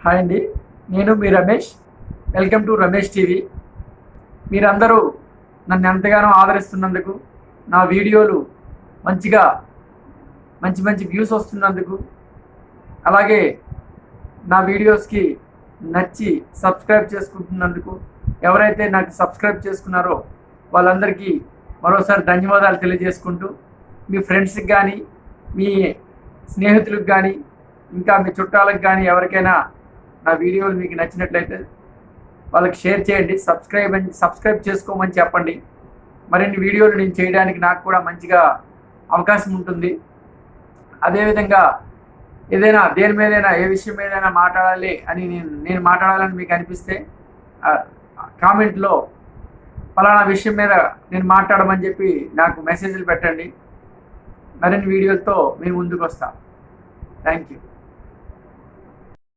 Hi అండి, నేను మీ Ramesh. Welcome to Ramesh TV. మీరందరూ నన్ను ఎంతగానో ఆదరిస్తున్నందుకు, నా వీడియోలు మంచిగా మంచి వ్యూస్ వస్తున్నందుకు, అలాగే నా వీడియోస్కి నచ్చి సబ్స్క్రైబ్ చేసుకుంటున్నందుకు, ఎవరైతే నాకు సబ్స్క్రైబ్ చేసుకున్నారో వాళ్ళందరికీ మరోసారి ధన్యవాదాలు తెలియజేసుకుంటూ, మీ ఫ్రెండ్స్కి కానీ, మీ స్నేహితులకు కానీ, ఇంకా మీ చుట్టాలకు కానీ ఎవరికైనా నా వీడియోలు మీకు నచ్చినట్లయితే వాళ్ళకి షేర్ చేయండి. సబ్స్క్రైబ్ చేసుకోమని చెప్పండి. మరిన్ని వీడియోలు నేను చేయడానికి నాకు కూడా మంచిగా అవకాశం ఉంటుంది. అదేవిధంగా ఏదైనా దేని మీదైనా ఏ విషయం మీదైనా మాట్లాడాలి అని నేను మాట్లాడాలని మీకు అనిపిస్తే కామెంట్లో ఫలానా విషయం మీద నేను మాట్లాడమని చెప్పి నాకు మెసేజ్లు పెట్టండి. మరిన్ని వీడియోలతో మేము ముందుకు వస్తాం. Thank you.